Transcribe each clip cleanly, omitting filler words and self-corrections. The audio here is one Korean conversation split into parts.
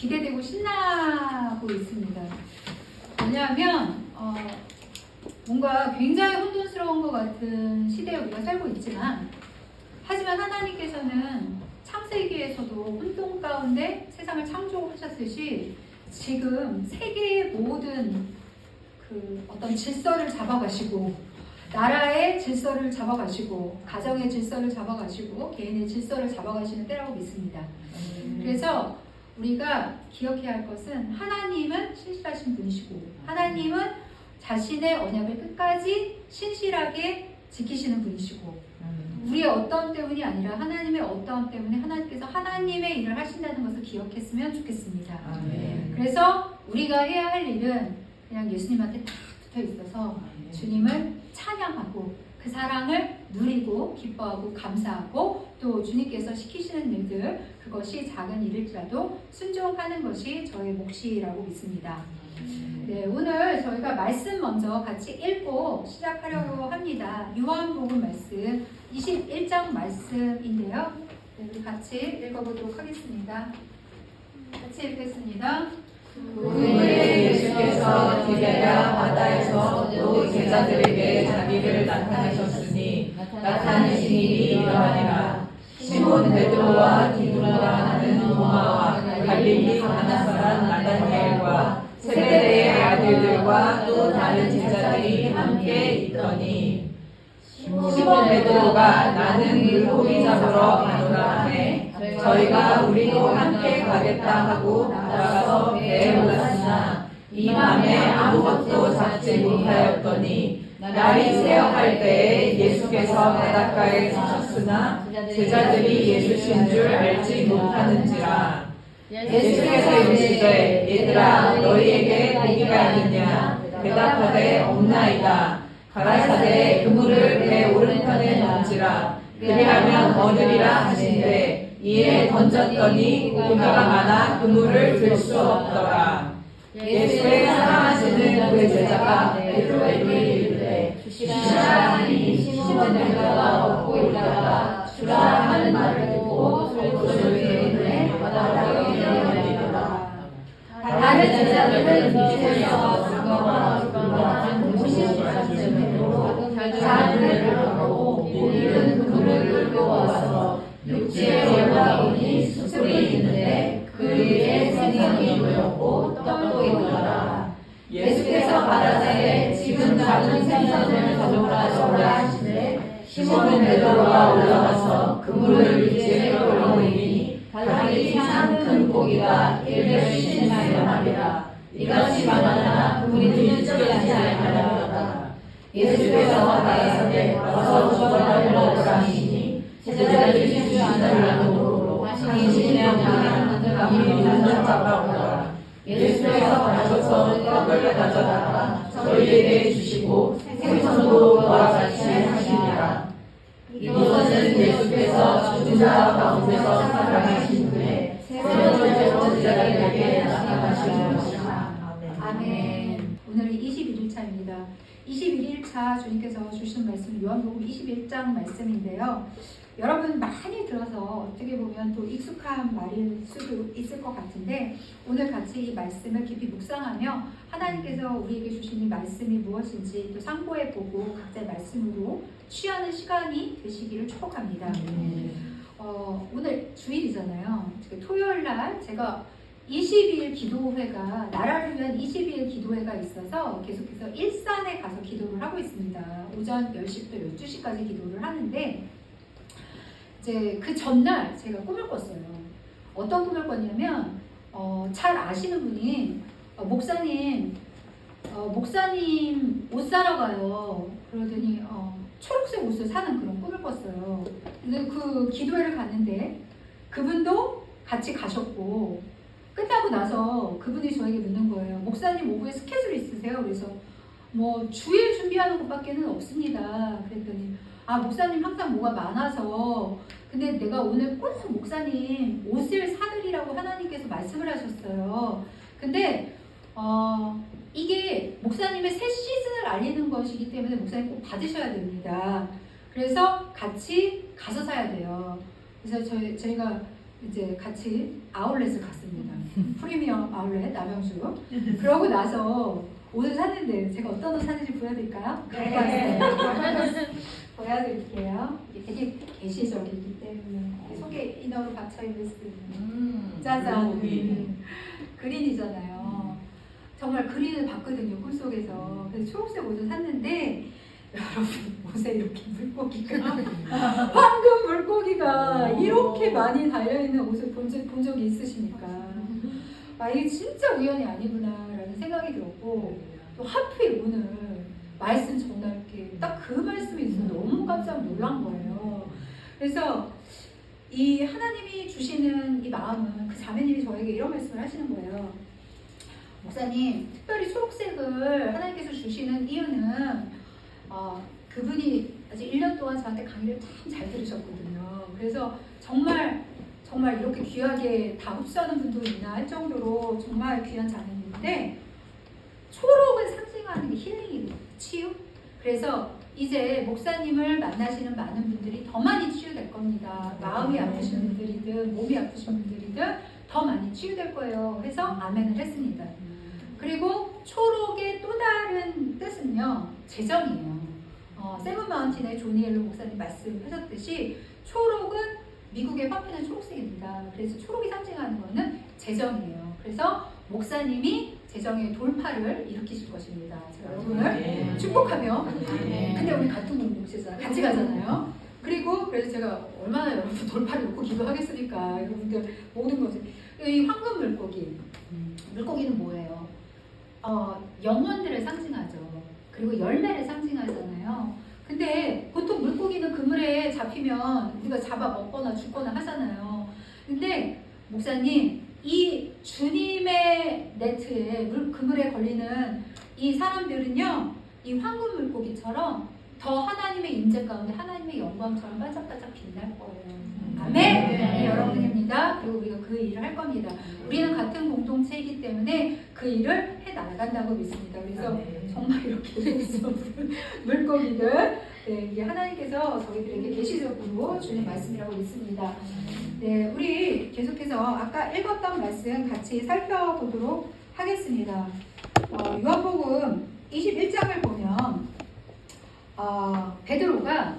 기대되고 신나고 있습니다. 왜냐하면 뭔가 굉장히 혼돈스러운 것 같은 시대에 우리가 살고 있지만, 하지만 하나님께서는 창세기에서도 혼돈 가운데 세상을 창조하셨듯이 지금 세계의 모든 그 어떤 질서를 잡아가시고, 나라의 질서를 잡아가시고, 가정의 질서를 잡아가시고, 개인의 질서를 잡아가시는 때라고 믿습니다. 그래서 우리가 기억해야 할 것은, 하나님은 신실하신 분이시고, 하나님은 자신의 언약을 끝까지 신실하게 지키시는 분이시고, 우리의 어떠함 때문이 아니라 하나님의 어떠함 때문에 하나님께서 하나님의 일을 하신다는 것을 기억했으면 좋겠습니다. 그래서 우리가 해야 할 일은 그냥 예수님한테 딱 붙어 있어서 주님을 찬양하고 그 사랑을 누리고 기뻐하고 감사하고, 또 주님께서 시키시는 일들, 그것이 작은 일일지라도 순종하는 것이 저의 몫이라고 믿습니다. 네, 오늘 저희가 말씀 먼저 같이 읽고 시작하려고 합니다. 요한복음 말씀 21장 말씀인데요. 네, 우리 같이 읽어보도록 하겠습니다. 같이 읽겠습니다. 후에 예수께서 디베랴 바다에서 또 제자들에게 자기를 나타내셨으니 나타내신 일이 이러하니라. 시몬 베드로와 디두라 하는 도마와 갈릴리 가나 사람 나다니엘과 세베대의 아들들과 또 다른 제자들이 함께 있더니, 시몬 베드로가 나는 물고기 잡으러 가노라 하매 저희가 우리도 함께 가겠다 하고 나가서 배에 올랐으나 이 밤에 아무것도 잡지 못하였더니, 날이 새어갈 때에 예수께서 바닷가에 서셨으나 제자들이 예수신 줄 알지 못하는지라. 예수께서 이르시되 얘들아 너희에게 고기가 있느냐? 대답하되 없나이다. 가라사대 그물을 배 오른편에 던지라. 그리하면 얻으리라 하신대, 이에 던졌더니 고기가 많아 그물을 들 수 없더라. 예수의 사랑하시는 그 제자가 베드로에게 이르되 주시라 하니 시몬 베드로가 얻고 있다가 주라 하는 말을 듣고 돌을 때문에 바다로 내려가리더라. 다른 제자들은 이제서 죽어와 같은 50자쯤으로 자들을 하고 우리는 그물을 끌고 와서 육지에 올라오니 수풀이 있는데 그 위에 생선이 놓였고 떡도 있더라. 예수께서 가라사대 지금 잡은 생선을 가져오라 하시되 시몬 베드로가 올라가서 그물을 육지에 끌어올리니 다리 이상 큰 고기가 150마리나 하리라. 이같이 많으나 그물이 뚫지 아니하였다. 예수께서 가라사대 와서 저를 먹으라 하시니 제자들이 주지 않으려고 당신의 강이 눈을 잡아오더라. 예수께서 가셔서 떡을 가져다가 저희에게 주시고 생선도 그와 같이 하시니라. 이것은 예수께서 죽은 자 가운데서 살아나신 후에 세 번째로 제자들에게 나타나신 것이라. 아멘. 오늘은 21일차입니다. 21일차 주님께서 주신 말씀, 요한복음 21장 말씀인데요. 여러분 많이 들어서 어떻게 보면 또 익숙한 말일 수도 있을 것 같은데, 오늘 같이 이 말씀을 깊이 묵상하며 하나님께서 우리에게 주신 이 말씀이 무엇인지 또 상고해보고 각자의 말씀으로 취하는 시간이 되시기를 축복합니다. 오늘 주일이잖아요. 토요일날 제가 20일 기도회가, 나라를 위한 20일 기도회가 있어서 계속해서 일산에 가서 기도를 하고 있습니다. 오전 10시부터 12시까지 기도를 하는데, 이제 그 전날 제가 꿈을 꿨어요. 어떤 꿈을 꿨냐면, 잘 아시는 분이 목사님 옷 사러 가요. 그러더니 초록색 옷을 사는 그런 꿈을 꿨어요. 근데 그 기도회를 갔는데 그분도 같이 가셨고, 끝나고 나서 그분이 저에게 묻는 거예요. 목사님 오후에 스케줄 있으세요? 그래서 뭐 주일 준비하는 것밖에는 없습니다. 그랬더니 목사님 항상 뭐가 많아서, 근데 내가 오늘 꼭 목사님 옷을 사드리라고 하나님께서 말씀을 하셨어요. 근데 이게 목사님의 새 시즌을 알리는 것이기 때문에 목사님 꼭 받으셔야 됩니다. 그래서 같이 가서 사야 돼요. 그래서 저희가 이제 같이 아울렛을 갔습니다. 프리미엄 아울렛 남양주. 그러고 나서 옷을 샀는데 제가 어떤 옷 샀는지 보여드릴까요? 네. 보여드릴게요. 이게 되게 게시적이기 때문에 속에 이너로 받쳐있는 짜잔 그린이잖아요. 정말 그린을 봤거든요, 꿈속에서. 그래서 초록색 옷을 샀는데 여러분 옷에 이렇게 물고기가 황금 물고기가 이렇게 많이 달려있는 옷을 본 적이 있으십니까? 아, 이게 진짜 우연이 아니구나라는 생각이 들었고, 또 하필 오늘 말씀 전날 이렇게 딱 그 말씀이 있어서 너무 깜짝 놀란 거예요. 그래서 이 하나님이 주시는 이 마음은, 그 자매님이 저에게 이런 말씀을 하시는 거예요. 목사님, 특별히 초록색을 하나님께서 주시는 이유는 그분이 아직 1년 동안 저한테 강의를 참 잘 들으셨거든요. 그래서 정말 이렇게 귀하게 다 흡수하는 분도 있나 할 정도로 정말 귀한 자매님인데, 초록은 상징하는 게 힐링이거든요. 치유. 그래서 이제 목사님을 만나시는 많은 분들이 더 많이 치유될 겁니다. 마음이 아프신 분들이든 몸이 아프신 분들이든 더 많이 치유될 거예요. 그래서 아멘을 했습니다. 그리고 초록의 또 다른 뜻은요, 재정이에요. 세븐마운틴의 조니엘로 목사님 말씀하셨듯이 초록은 미국의 화폐는 초록색입니다. 그래서 초록이 상징하는 것은 재정이에요. 그래서 목사님이 재정의 돌파를 일으키실 것입니다. 제가 여러분을 축복하며, 근데 우리 같은 공동체잖아요. 같이 가잖아요. 그리고 그래서 제가 얼마나 여러분 돌파를 놓고 기도하겠습니까? 여러분들 모든 것을. 이 황금 물고기는 뭐예요? 영혼들을 상징하죠. 그리고 열매를 상징하잖아요. 근데 보통 물고기는 그물에 잡히면 우리가 잡아 먹거나 죽거나 하잖아요. 근데 목사님, 이 주님의 네트에 그물에 걸리는 이 사람들은요, 이 황금 물고기처럼 더 하나님의 임재 가운데 하나님의 영광처럼 반짝반짝 빛날 거예요. 아멘. 네, 여러분입니다. 그리고 우리가 그 일을 할 겁니다. 우리는 같은 공동체이기 때문에 그 일을 해 나간다고 믿습니다. 그래서 정말 이렇게 물고기들, 네, 이게 하나님께서 저희들에게 계시적으로 주는 말씀이라고 믿습니다. 네, 우리 계속해서 아까 읽었던 말씀 같이 살펴보도록 하겠습니다. 요한복음 21장을 보면 베드로가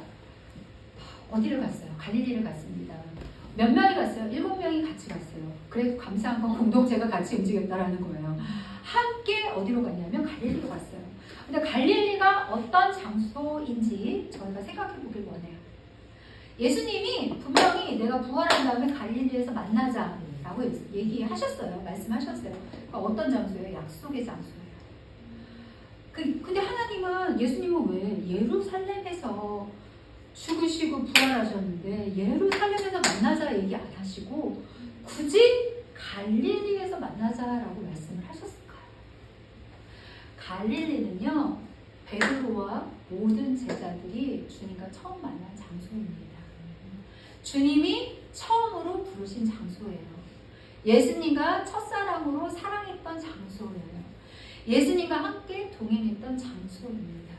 어디를 갔어요? 갈릴리를 갔습니다. 몇 명이 갔어요? 7명이 같이 갔어요. 그래도 감사한 건 공동체가 같이 움직였다라는 거예요. 함께 어디로 갔냐면 갈릴리로 갔어요. 근데 갈릴리가 어떤 장소인지 저희가 생각해 보길 원해요. 예수님이 분명히 내가 부활한 다음에 갈릴리에서 만나자라고 얘기하셨어요. 말씀하셨어요. 그러니까 어떤 장소예요? 약속의 장소예요. 근데 하나님은, 예수님은 왜 예루살렘에서 죽으시고 부활하셨는데 예루살렘에서 만나자 얘기 안 하시고 굳이 갈릴리에서 만나자라고 말씀을 하셨을까요? 갈릴리는요, 베드로와 모든 제자들이 주님과 처음 만난 장소입니다. 주님이 처음으로 부르신 장소예요. 예수님과 첫사랑으로 사랑했던 장소예요. 예수님과 함께 동행했던 장소입니다.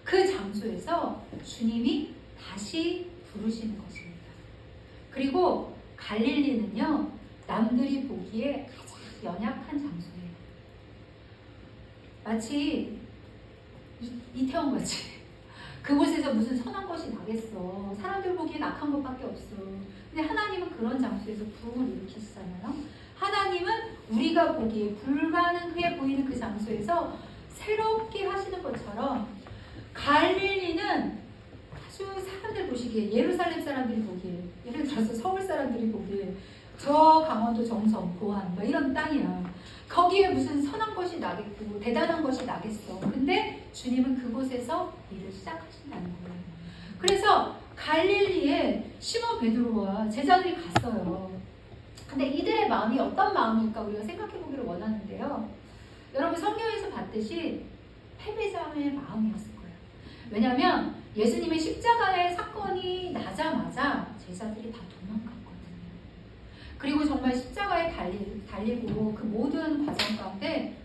그 장소에서 주님이 다시 부르시는 것입니다. 그리고 갈릴리는요, 남들이 보기에 가장 연약한 장소예요. 마치 이태원 같이 그곳에서 무슨 선한 것이 나겠어. 사람들 보기엔 악한 것밖에 없어. 근데 하나님은 그런 장소에서 부흥을 일으키시잖아요. 하나님은 우리가 보기에 불가능해 보이는 그 장소에서 새롭게 하시는 것처럼 갈릴리는 아주 사람들 보시기에, 예루살렘 사람들이 보기에, 예를 들어서 서울 사람들이 보기에 저 강원도 정선, 고안 뭐 이런 땅이야. 거기에 무슨 선한 것이 나겠고 대단한 것이 나겠어. 근데 주님은 그곳에서 일을 시작하신다는 거예요. 그래서 갈릴리에 시몬 베드로와 제자들이 갔어요. 근데 이들의 마음이 어떤 마음일까 우리가 생각해 보기를 원하는데요. 여러분 성경에서 봤듯이 패배자의 마음이었을 거예요. 왜냐하면 예수님의 십자가의 사건이 나자마자 제자들이 다 도망갔거든요. 그리고 정말 십자가에 달리고 그 모든 과정 가운데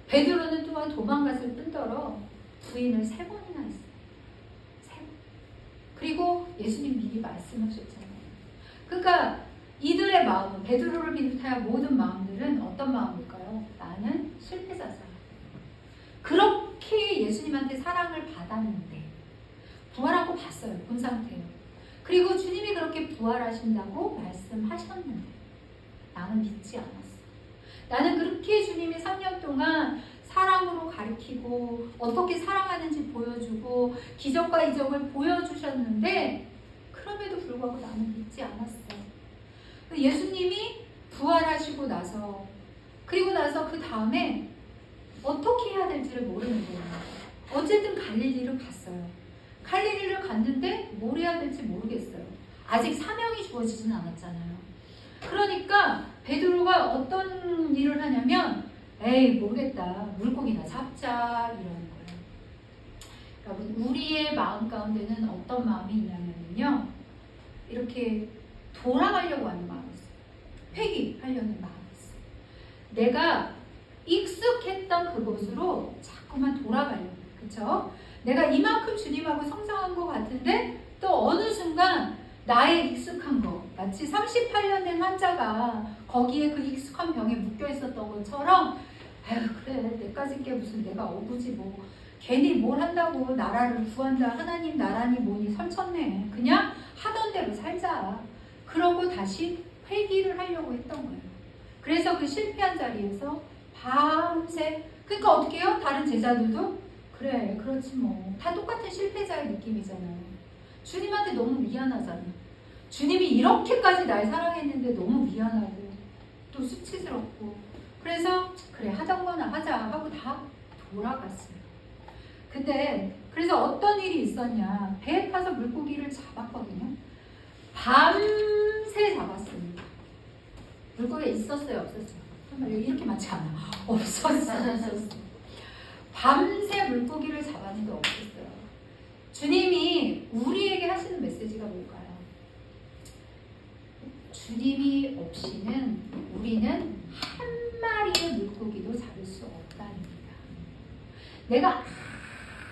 베드로는 또한 도망갔을 뿐더러 부인을 3번이나 했어요. 3번. 그리고 예수님 미리 말씀하셨잖아요. 그러니까 이들의 마음은, 베드로를 비롯하여 모든 마음들은 어떤 마음일까요? 나는 실패자잖아. 그렇게 예수님한테 사랑을 받았는데 부활하고 봤어요. 본 상태예요. 그리고 주님이 그렇게 부활하신다고 말씀하셨는데 나는 믿지 않았어. 나는 그렇게 주님이 3년 동안 사랑으로 가르치고 어떻게 사랑하는지 보여주고 기적과 이적을 보여주셨는데 그럼에도 불구하고 나는 믿지 않았어. 예수님이 부활하시고 나서 그리고 나서 그 다음에 어떻게 해야 될지를 모르는 거예요. 어쨌든 갈릴리를 갔어요. 갈릴리를 갔는데 뭘 해야 될지 모르겠어요. 아직 사명이 주어지진 않았잖아요. 그러니까 베드로가 어떤 일을 하냐면 에이 모르겠다. 물고기나 잡자 이러는 거예요. 여러분 우리의 마음 가운데는 어떤 마음이 있냐면요. 이렇게 돌아가려고 하는 마음이 있어요. 회귀하려는 마음이 있어요. 내가 익숙했던 그곳으로 자꾸만 돌아가려고. 그렇죠? 내가 이만큼 주님하고 성장한 것 같은데 또 어느 순간 나의 익숙한 거 마치 38년 된 환자가 거기에 그 익숙한 병에 묶여 있었던 것처럼 아유 그래 내까지 게 무슨 내가 어부지 뭐 괜히 뭘 한다고 나라를 구한다 하나님 나라니 뭐니 설쳤네 그냥 하던 대로 살자 그러고 다시 회귀를 하려고 했던 거예요. 그래서 그 실패한 자리에서 밤새 그러니까 어떻게 해요? 다른 제자들도 그래 그렇지 뭐 다 똑같은 실패자의 느낌이잖아요. 주님한테 너무 미안하잖아. 주님이 이렇게까지 날 사랑했는데 너무 미안하고 또 수치스럽고 그래서 그래 하던 거나 하자 하고 다 돌아갔어요. 근데 그래서 어떤 일이 있었냐 배에 타서 물고기를 잡았거든요. 밤새 잡았습니다. 물고기가 있었어요 없었어요? 정말 이렇게 많지 않아. 없었어. 밤새 물고기를 잡았는데 없었어요. 주님이 우리에게 하시는 메시지가 뭘까요? 주님이 없이는 우리는 한 마리의 물고기도 잡을 수 없다입니다. 내가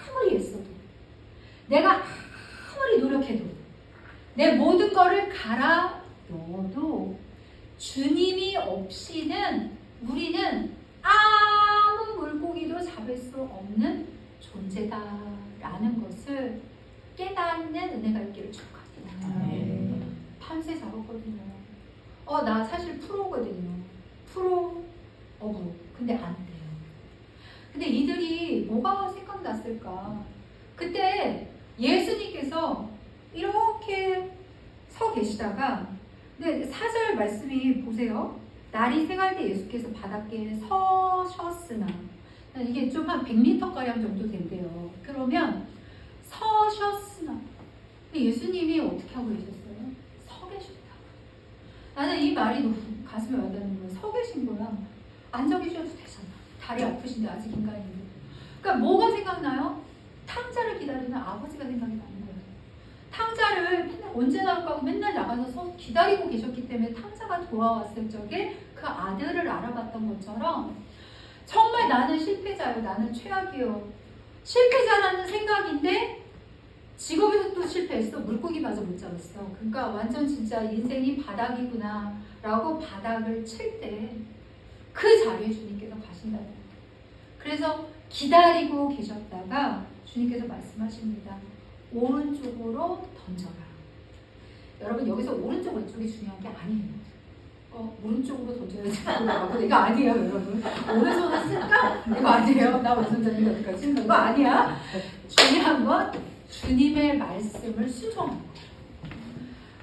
아무리 애써도 내가 아무리 노력해도 내 모든 거를 갈아 넣어도 주님이 없이는 우리는 아무 물고기도 잡을 수 없는 존재다라는 것을 깨닫는 은혜가 있기를 축복합니다. 밤새 잡았거든요. 나 사실 프로거든요. 프로 어부. 근데 안 돼요. 근데 이들이 뭐가 생각났을까? 그때 예수님께서 이렇게 서 계시다가 근데 4절 말씀이 보세요. 날이 새갈 때 예수께서 바닷가에 서셨으나 이게 좀 한 100m가량 정도 된대요. 그러면 서셨으나 근데 예수님이 어떻게 하고 계셨어요? 서 계셨다고. 나는 이 말이 너무 가슴에 와닿는 거예요. 서 계신 거야. 앉아 계셔도 되잖아. 다리 아프신데 아직 인간인데. 그러니까 뭐가 생각나요? 탕자를 기다리는 아버지가 생각이 나는 거예요. 탕자를 맨날 언제 나올까 하고 맨날 나가서 기다리고 계셨기 때문에 탕자가 돌아왔을 적에 그 아들을 알아봤던 것처럼 정말 나는 실패자요. 나는 최악이요. 실패자라는 생각인데 직업에서 또 실패했어. 물고기마저 못 잡았어. 그러니까 완전 진짜 인생이 바닥이구나 라고 바닥을 칠 때 그 자리에 주님께서 가신다는 거예요. 그래서 기다리고 계셨다가 주님께서 말씀하십니다. 오른쪽으로 던져라. 여러분 여기서 오른쪽 왼쪽이 중요한 게 아니에요. 오른쪽으로 던져야지. 이거 아니에요 여러분. 오른손을 쓸까? 이거 아니에요. 나 왼손잡이 어디까지? 이거 아니야. 중요한 건 주님의 말씀을 수종하는 거예요.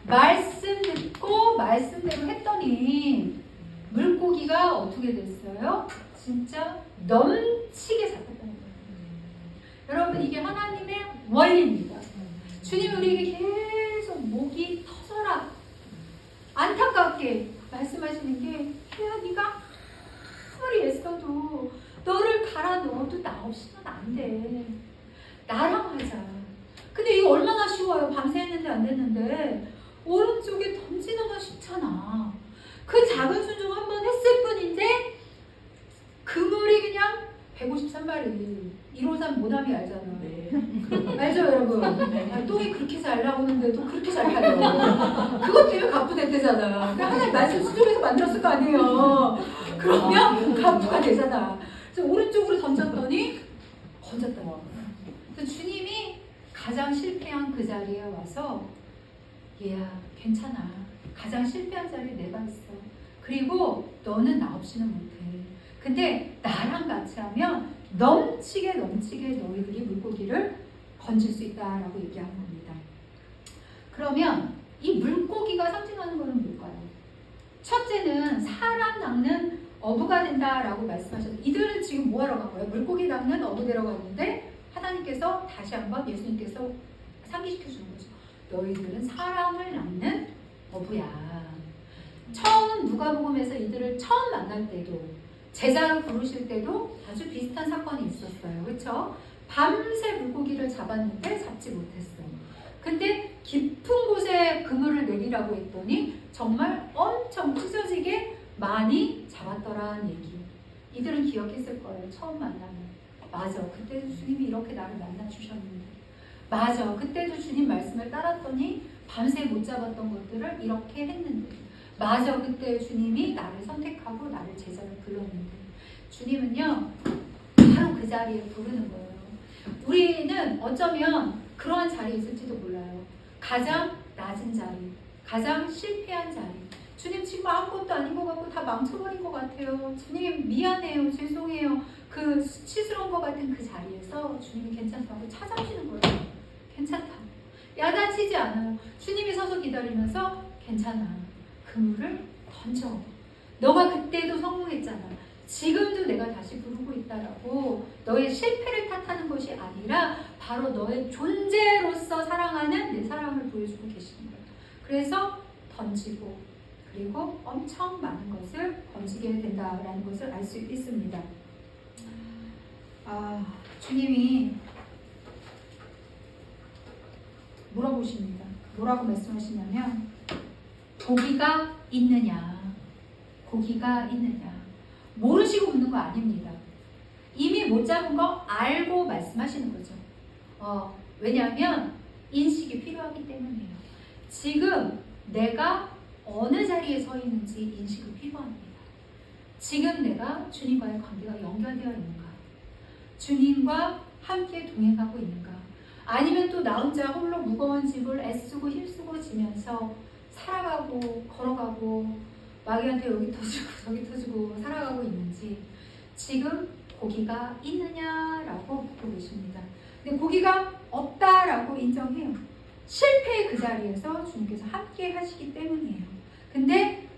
말씀 듣고 말씀대로 했더니 물고기가 어떻게 됐어요? 진짜 넘치게 잡혔다는 거예요. 여러분 이게 하나님의 원리입니다. 주님이 우리에게 계속 목이 터져라 안타깝게 말씀하시는 게 혜야 네가 아무리 애써도 너를 갈아 넣어도 나 없이는 안 돼. 나랑 하자. 근데 이거 얼마나 쉬워요. 밤새 했는데 안 됐는데 오른쪽에 던지는 건 쉽잖아. 그 작은 순종 한 번 했을 뿐인데 그물이 그냥 153마리 153 모나미 알잖아. 네. 알죠 여러분? 똥이 그렇게 잘 나오는데도 그렇게 잘 타요. 그것 때문에 가쁘대. 됐대잖아. 그러니까 하나님 말씀 수정해서 만들었을 거 아니에요. 그러면 갑부가 되잖아. 그래서 오른쪽으로 던졌더니 건졌다는 거야. 그래서 주님이 가장 실패한 그 자리에 와서 얘야 괜찮아. 가장 실패한 자리에 내가 있어. 그리고 너는 나 없이는 못해. 근데 나랑 같이 하면 넘치게 너희들이 물고기를 건질 수 있다라고 얘기하는 겁니다. 그러면 이 물고기가 상징하는 것은 뭘까요? 첫째는 사람 낚는 어부가 된다라고 말씀하셨어요. 이들은 지금 뭐하러 간 거예요? 물고기 낚는 어부 되러 갔는데 하나님께서 다시 한번 예수님께서 상기시켜 주는 거죠. 너희들은 사람을 낚는 어부야. 처음 누가복음에서 이들을 처음 만날 때도 제자로 부르실 때도 아주 비슷한 사건이 있었어요. 그렇죠? 밤새 물고기를 잡았는데 잡지 못했어요. 근데 깊은 곳에 그물을 내리라고 했더니 정말 엄청 찢어지게 많이 잡았더라는 얘기. 이들은 기억했을 거예요. 처음 만나면. 맞아. 그때도 주님이 이렇게 나를 만나주셨는데. 맞아. 그때도 주님 말씀을 따랐더니 밤새 못 잡았던 것들을 이렇게 했는데. 맞아. 그때 주님이 나를 선택하고 나를 제자로 불렀는데. 주님은요. 바로 그 자리에 부르는 거예요. 우리는 어쩌면 그러한 자리에 있을지도 몰라요. 가장 낮은 자리, 가장 실패한 자리. 주님 지금 아무것도 아닌 것 같고 다 망쳐버린 것 같아요. 주님 미안해요. 죄송해요. 그 수치스러운 것 같은 그 자리에서 주님이 괜찮다고 찾아오시는 거예요. 괜찮다. 야단치지 않아요. 주님이 서서 기다리면서 괜찮아. 그물을 던져. 너가 그때도 성공했잖아. 지금도 내가 다시 부르고 있다라고 너의 실패를 탓하는 것이 아니라 바로 너의 존재로서 사랑하는 내 사랑을 보여주고 계시는 거예요. 그래서 던지고 그리고 엄청 많은 것을 건지게 된다라는 것을 알 수 있습니다. 주님이 물어보십니다. 뭐라고 말씀하시냐면 고기가 있느냐? 고기가 있느냐? 모르시고 묻는 거 아닙니다. 이미 못 잡은 거 알고 말씀하시는 거죠. 왜냐하면 인식이 필요하기 때문이에요. 지금 내가 어느 자리에 서 있는지 인식이 필요합니다. 지금 내가 주님과의 관계가 연결되어 있는가? 주님과 함께 동행하고 있는가? 아니면 또 나 혼자 홀로 무거운 짐을 애쓰고 힘쓰고 지면서 살아가고 걸어가고 마귀한테 여기 터지고 저기 터지고 살아가고 있는지 지금 고기가 있느냐라고 묻고 계십니다. 근데 고기가 없다라고 인정해요. 실패의 그 자리에서 주님께서 함께 하시기 때문이에요. 근데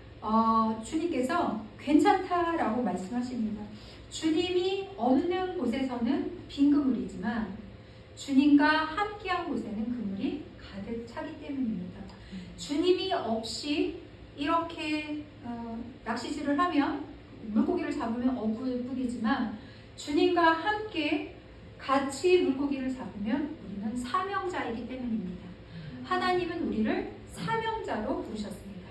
주님께서 괜찮다라고 말씀하십니다. 주님이 없는 곳에서는 빈 그물이지만 주님과 함께한 곳에는 그물이 가득 차기 때문입니다. 주님이 없이 이렇게 낚시질을 하면 물고기를 잡으면 어부일 뿐이지만 주님과 함께 같이 물고기를 잡으면 우리는 사명자이기 때문입니다. 하나님은 우리를 사명자로 부르셨습니다.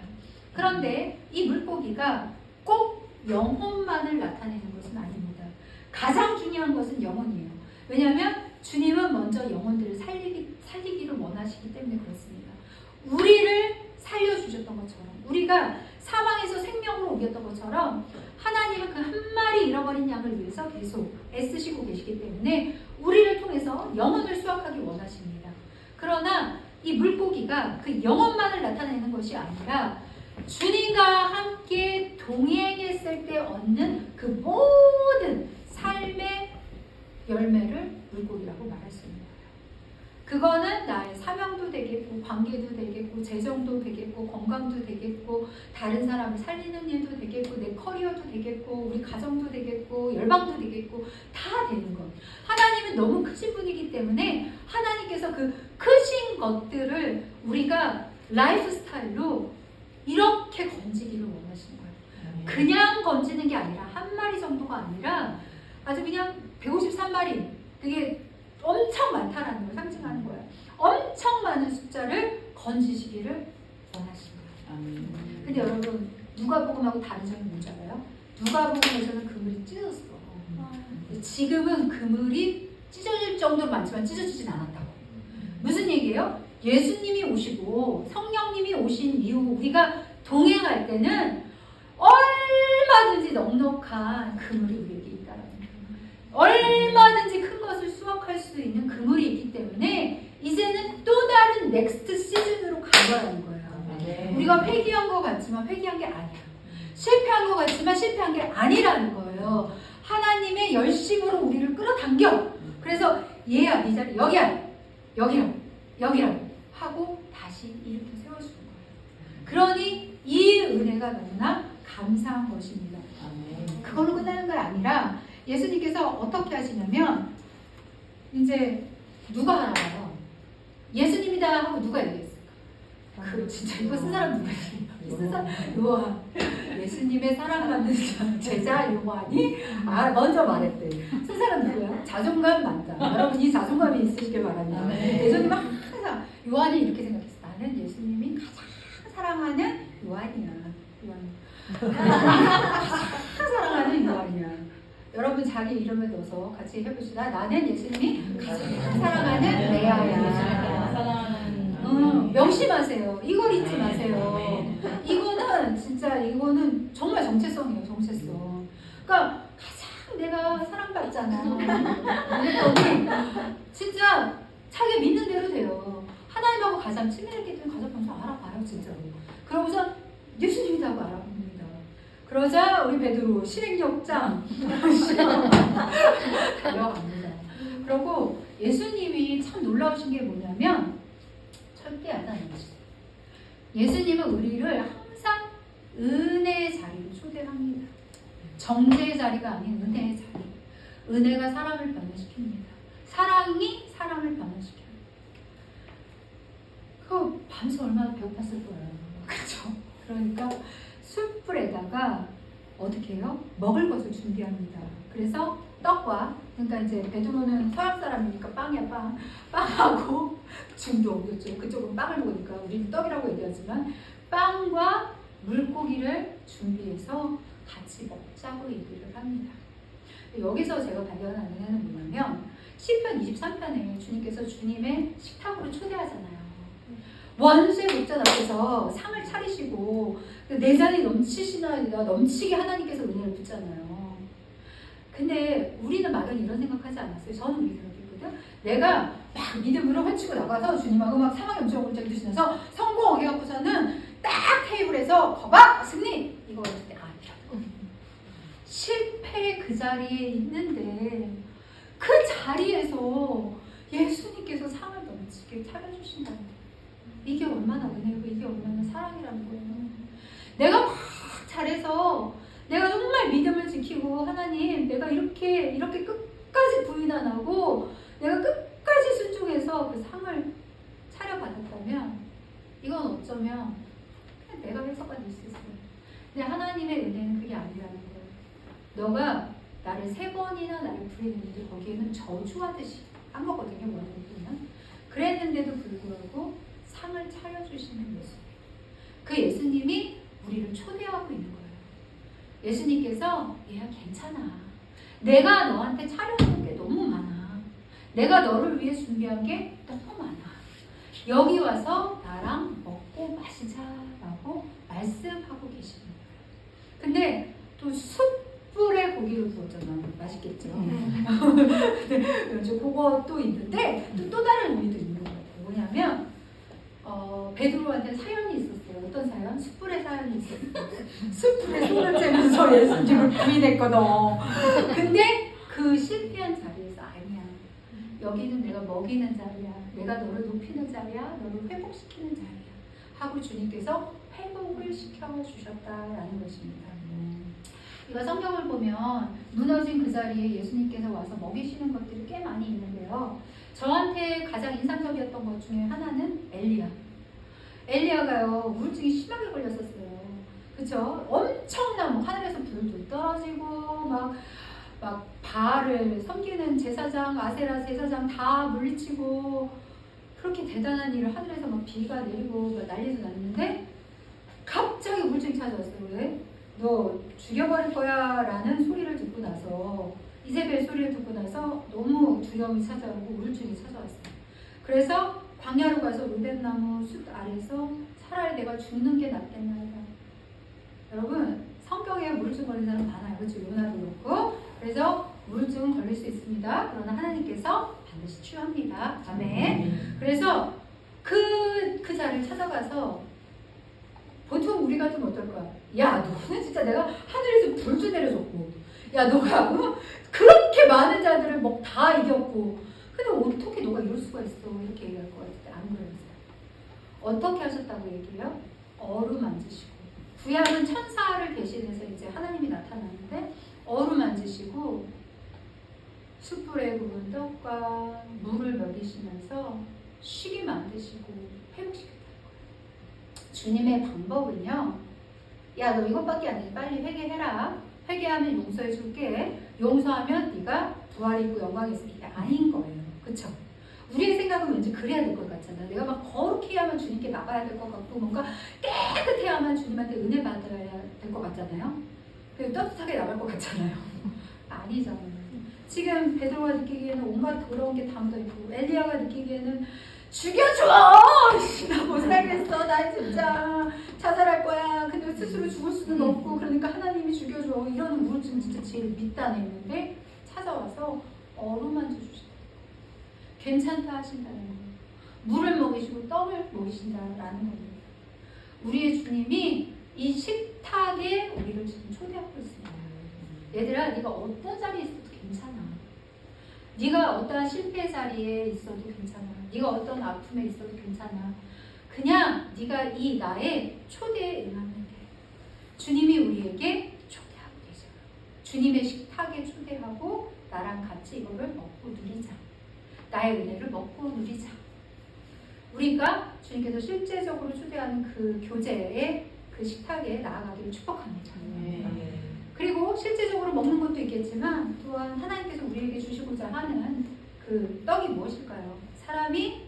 그런데 이 물고기가 꼭 영혼만을 나타내는 것은 아닙니다. 가장 중요한 것은 영혼이에요. 왜냐하면 주님은 먼저 영혼들을 살리기를 원하시기 때문에 그렇습니다. 우리를 살려주셨던 것처럼 우리가 사망에서 생명으로 옮겼던 것처럼 하나님은 그 한 마리 잃어버린 양을 위해서 계속 애쓰시고 계시기 때문에 우리를 통해서 영혼을 수확하기 원하십니다. 그러나 이 물고기가 그 영혼만을 나타내는 것이 아니라 주님과 함께 동행했을 때 얻는 그 모든 삶의 열매를 물고기라고 말할 수 있는 거예요. 그거는 나의 사명도 되겠고 관계도 되겠고 재정도 되겠고 건강도 되겠고 다른 사람을 살리는 일도 되겠고 내 커리어도 되겠고 우리 가정도 되겠고 열방도 되겠고 다 되는 것. 하나님은 너무 크신 분이기 때문에 하나님께서 그 크신 것들을 우리가 라이프 스타일로 이렇게 건지기를 원하시는 거예요. 그냥 건지는 게 아니라 한 마리 정도가 아니라 아주 그냥 153마리 되게 엄청 많다라는 걸 상징하는 거예요. 엄청 많은 숫자를 건지시기를 원하십니다. 근데 여러분 누가복음하고 다른 점이 뭔지 알아요? 누가복음에서는 그물이 찢어졌어. 지금은 그물이 찢어질 정도로 많지만 찢어지진 않았다고. 무슨 얘기예요? 예수님이 오시고 성령님이 오신 이후 우리가 동행할 때는 얼마든지 넉넉한 그물이 우리에게 있다라는 거예요. 얼마든지 큰 것을 수확할 수 있는 그물이 있기 때문에 이제는 또 다른 넥스트 시즌으로 가보라는 거예요. 우리가 회개한 것 같지만 회개한 게 아니야. 실패한 것 같지만 실패한 게 아니라는 거예요. 하나님의 열심으로 우리를 끌어당겨. 그래서 얘야 네 자리 여기야 여기라 하고 다시 일으켜 세워주는 거예요. 그러니 이 은혜가 너무나 감사한 것입니다. 그걸로 끝나는 게 아니라 예수님께서 어떻게 하시냐면 이제 누가 알아요? 예수님이다 하고 누가 얘기했을까? 그 진짜 이거 쓴 사람 누구예요? 쓴 사람 요한. 예수님의 사랑받는 제자 요한이 먼저 말했대. 쓴 사람 누구야? 자존감 많다. 여러분 이 자존감이 있으시길 바랍니다. 예수님은 항상 요한이 이렇게 생각했어. 나는 예수님이 가장 사랑하는 요한이야. 가장 사랑하는 요한이야. 여러분 자기 이름을 넣어서 같이 해봅시다. 나는 예수님이 가장 사랑하는 레아야. 명심하세요. 이걸 잊지 마세요. 이거는 정말 정체성이에요. 정체성. 그러니까 가장 내가 사랑받잖아. 그랬더니 진짜 자기 믿는 대로 돼요. 하나님하고 가장 친밀하게 된 가족분들 알아봐요. 진짜로. 그러고서 예수님이라고 알아봅니다. 그러자 우리 베드로 실행력장 달려갑니다. 그리고 예수님이 참 놀라우신 게 뭐냐면 절대하다는 것이죠. 예수님은 우리를 항상 은혜의 자리로 초대합니다. 정죄의 자리가 아닌 은혜의 자리. 은혜가 사람을 변화시킵니다. 사랑이 사람을 변화시켜요. 그 밤새 얼마나 배고팠을 거예요. 그렇죠? 그러니까 숯불에다가 어떻게 해요? 먹을 것을 준비합니다. 그래서 떡과, 그러니까 이제 베드로는 서양 사람이니까 빵이야 빵. 빵하고 중동 그쪽은 빵을 먹으니까 우리는 떡이라고 얘기하지만 빵과 물고기를 준비해서 같이 먹자고 얘기를 합니다. 여기서 제가 발견하는 애는 뭐냐면 시편 23편에 주님께서 주님의 식탁으로 초대하잖아요. 원수의 목전 앞에서 상을 차리시고 내 잔이 넘치게 하나님께서 은혜를 붓잖아요. 근데 우리는 막연히 이런 생각하지 않았어요. 저는 우리 생각했거든. 내가 막 믿음으로 헤치고 나가서 주님하고 막 사망의 음식을 골짜기 드시면서 성공하게 갖고서는 딱 테이블에서 거봐 승리 이거 했을 때 실패 그 자리에 있는데 그 자리에서 예수님께서 상을 넘치게 차려주신다는 거예요. 이게 얼마나 은혜고 이게 얼마나 사랑이라는 거예요. 내가 막 잘해서 내가 정말 믿음을 지키고 하나님 내가 이렇게 끝까지 부인 안 하고 내가 끝까지 순종해서 그 상을 차려받았다면 이건 어쩌면 그냥 내가 해석받을 수 있어요. 근데 하나님의 은혜는 그게 아니라는 거예요. 너가 나를 3번이나 나를 부인했는데 거기에는 저주하듯이 한 거거든요. 원어를 보면. 그랬는데도 불구하고 상을 차려주시는 예수님. 그 예수님이 우리를 초대하고 있는 거예요. 예수님께서 얘야 괜찮아. 내가 너한테 차려놓은 게 너무 많아. 내가 너를 위해 준비한 게 너무 많아. 여기 와서 나랑 먹고 마시자라고 말씀하고 계시는 거예요. 근데 또 숯불에 고기를 구웠잖아. 맛있겠죠. 그것도 있는데 또 다른 의미도 있는 것 같아요. 뭐냐면 베드로한테 사연이 있었어요. 어떤 사연? 숯불의 사연이 있었어요. 숯불에 손을 째면서 예수님을 부인했거든. 근데 그 실패한 자리에서 아니야. 여기는 내가 먹이는 자리야. 내가 너를 높이는 자리야. 너를 회복시키는 자리야. 하고 주님께서 회복을 시켜주셨다라는 것입니다. 이거 성경을 보면 무너진 그 자리에 예수님께서 와서 먹이시는 것들이 꽤 많이 있는데요. 저한테 가장 인상적이었던 것 중에 하나는 엘리야. 엘리야가요 우울증이 심하게 걸렸었어요. 그쵸? 엄청난 하늘에서 불도 떨어지고 막 바알을 섬기는 제사장, 아세라 제사장 다 물리치고 그렇게 대단한 일을 하늘에서 막 비가 내리고 막 난리도 났는데 갑자기 우울증이 찾아왔어요. 왜? 너 죽여버릴 거야 라는 소리를 듣고 나서 이세벨 소리를 듣고 나서 너무 두려움이 찾아오고 우울증이 찾아왔어요. 그래서 광야로 가서 로뎀나무 숲 아래서 차라리 내가 죽는 게 낫겠나이다. 여러분 성경에 우울증 걸린 사람 많아요. 그렇죠? 요나도 그렇고. 그래서 우울증 걸릴 수 있습니다. 그러나 하나님께서 반드시 치유합니다. 아멘. 그래서 그 자리를 찾아가서 보통 우리 같으면 어떨까? 야, 너는 진짜 내가 하늘에서 불도 내려줬고, 야, 너가 그렇게 많은 자들을 뭐 다 이겼고, 근데 어떻게 너가 이럴 수가 있어? 이렇게 얘기할 것 같은데 안 그랬어요. 어떻게 하셨다고 얘기해요? 어루만지시고. 구약은 천사를 대신해서 이제 하나님이 나타나는데 어루만지시고 숯불에 구운 떡과 물을 먹이시면서 쉬게 만드시고 회복시켰다는 거예요. 주님의 방법은요. 야, 너 이것밖에 안 돼. 빨리 회개해라. 회개하면 용서해 줄게. 용서하면 네가 부활이 있고 영광이 있을 게 아닌 거예요. 그쵸? 우리의 생각은 왠지 그래야 될 것 같잖아. 내가 막 거룩해야만 주님께 나가야 될 것 같고 뭔가 깨끗해야만 주님한테 은혜 받아야 될 것 같잖아요. 그리고 떳떳하게 나갈 것 같잖아요. 아니잖아요. 지금 베드로가 느끼기에는 온갖 더러운 게 다 묻어있고 엘리야가 느끼기에는 죽여줘! 나 못 살겠어. 나 진짜 자살할 거야. 근데 스스로 죽을 수는 없고 그러니까 하나님이 죽여줘. 이런 우울증 진짜 제일 밑단에 있는데 찾아와서 어루만져 주시다. 괜찮다 하신다는 거예요. 물을 먹이시고 떡을 먹이신다라는 겁니다. 우리의 주님이 이 식탁에 우리를 지금 초대하고 있습니다. 얘들아, 네가 어떤 자리에 있어도 괜찮아. 네가 어떠한 실패 자리에 있어도 괜찮아. 네가 어떤 아픔에 있어도 괜찮아. 그냥 네가 이 나의 초대에 응하면 돼. 주님이 우리에게 초대하고 계셔요. 주님의 식탁에 초대하고 나랑 같이 이거를 먹고 누리자. 나의 은혜를 먹고 누리자. 우리가 주님께서 실제적으로 초대하는 그 교제에 그 식탁에 나아가기를 축복합니다. 그리고 실제적으로 먹는 것도 있겠지만 또한 하나님께서 우리에게 주시고자 하는 그 떡이 무엇일까요? 사람이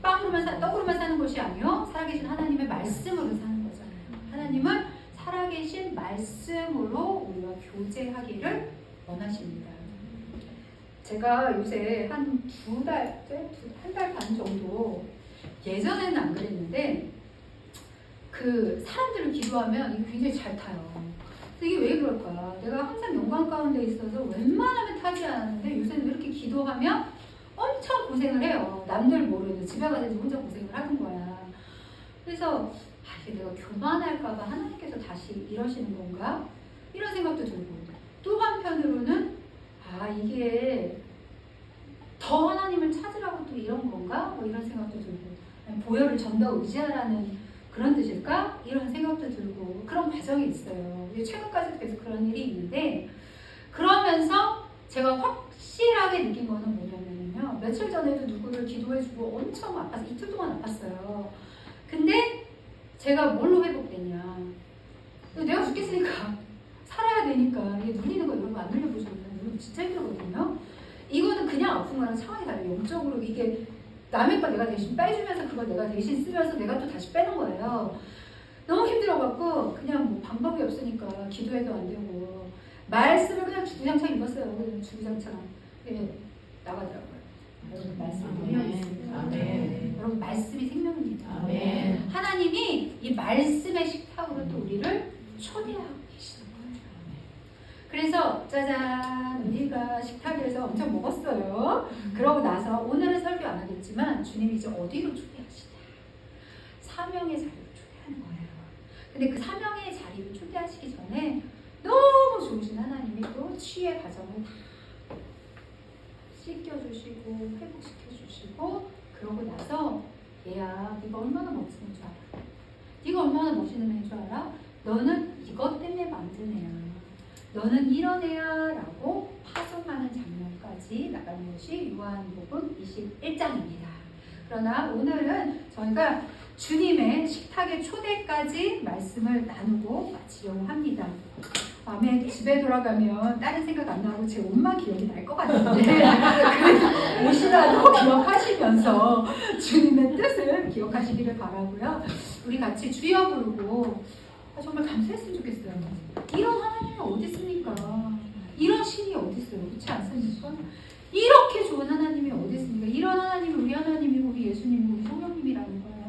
떡으로만 사는 것이 아니요 살아계신 하나님의 말씀으로 사는 거잖아요. 하나님은 살아계신 말씀으로 우리와 교제하기를 원하십니다. 제가 요새 한 한 달 반 정도, 예전에는 안 그랬는데 그 사람들을 기도하면 이게 굉장히 잘 타요. 이게 왜 그럴까? 내가 항상 영광 가운데 있어서 웬만하면 타지 않았는데 요새는 왜 이렇게 기도하면 엄청 고생을 해요. 남들 모르는 집에 가서 혼자 고생을 하는 거야. 그래서 이게 내가 교만할까봐 하나님께서 다시 이러시는 건가? 이런 생각도 들고, 또 한편으로는 이게 더 하나님을 찾으라고 또 이런 건가? 뭐 이런 생각도 들고, 보혈을 좀 더 의지하라는 그런 뜻일까? 이런 생각도 들고 그런 과정이 있어요. 최근까지도 계속 그런 일이 있는데, 그러면서 제가 확실하게 느낀 거는 뭐냐면요. 며칠 전에도 누구를 기도해주고 엄청 아파서 이틀 동안 아팠어요. 근데 제가 뭘로 회복됐냐? 내가 죽겠으니까 살아야 되니까 이게 눌리는 거 여러분 안 눌려보셨나요? 여러분 진짜 힘들거든요. 이거는 그냥 아픈 거랑 상황이 달라요. 영적으로 이게 남의 거 내가 대신 빼주면서 그걸 내가 대신 쓰면서 내가 또 다시 빼는 거예요. 너무 힘들어갖고 그냥 뭐 방법이 없으니까 기도해도 안 되고 말씀을 그냥 주구장창 읽었어요. 그냥 주구장창 나가더라고요. 여러분 말씀이 능력이 있습니다. 아멘. 여러분 말씀이 생명입니다. 아멘. 하나님이 이 말씀의 식탁으로 또 우리를 초대하고 계시는 거예요. 그래서 짜잔, 우리가 식탁에서 엄청 먹었어요. 그러고 나서 오늘은 설교 안 하겠지만 주님이 이제 어디로 초대하시냐? 사명의 자리로 초대하는 거예요. 근데 그 사명의 자리로 초대하시기 전에 너무 좋으신 하나님이 또 치유의 과정을 다 씻겨주시고 회복시켜주시고, 그러고 나서 얘야, 네가 얼마나 멋있는 줄 알아? 네가 얼마나 멋있는 애인 줄 알아? 너는 이것 때문에 만든 애야. 너는 이런 애야 라고 파송하는 장면까지 나가는 것이 요한복음 21장입니다. 그러나 오늘은 저희가 주님의 식탁의 초대까지 말씀을 나누고 마치려고 합니다. 밤에 집에 돌아가면 다른 생각 안 나고 제 옷만 기억이 날 것 같은데 그래도 옷이라도 기억하시면서 주님의 뜻을 기억하시기를 바라고요. 우리 같이 주여 부르고 정말 감사했으면 좋겠어요. 이런 하나님이 어디 있습니까? 이런 신이 어디 있어요? 그렇지 않습니까? 이렇게 좋은 하나님이 어디 있습니까? 이런 하나님이 우리 하나님이고 우리 예수님이고 우리 성령님이라는 거예요.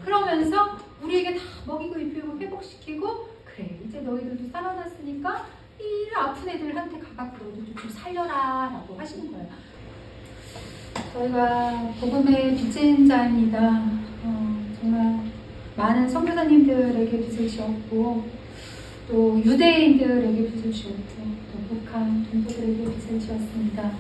그러면서 우리에게 다 먹이고 입히고 회복시키고 그래 이제 너희들도 살아났으니까 이 아픈 애들한테 가갖고 너희들도 좀 살려라 라고 하시는 거예요. 저희가 복음의 빚진 자입니다. 정말 많은 선교사님들에게 빚을 지었고 또 유대인들에게 빚을 지었고 또 북한 동포들에게 빚을 지었습니다.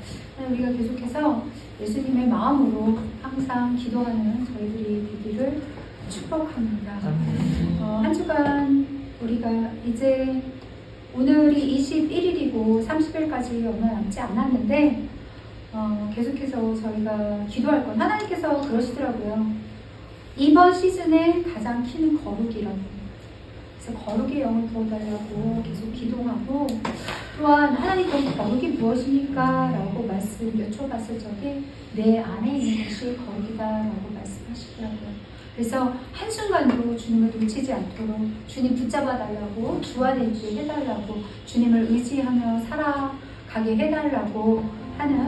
우리가 계속해서 예수님의 마음으로 항상 기도하는 저희들이 되기를 축복합니다. 한 주간 우리가 이제 오늘이 21일이고 30일까지 얼마 남지 않았는데 계속해서 저희가 기도할 건 하나님께서 그러시더라고요. 이번 시즌에 가장 키는 거룩이라고. 그래서 거룩의 영을 부어달라고 계속 기도하고 또한 하나님 거룩이 무엇입니까? 라고 여쭤봤을 적에 내 안에 있는 것이 거룩이다 라고 말씀하시더라고요. 그래서 한순간도 주님을 놓치지 않도록 주님 붙잡아 달라고 주 안에 있게 해달라고 주님을 의지하며 살아가게 해달라고 하는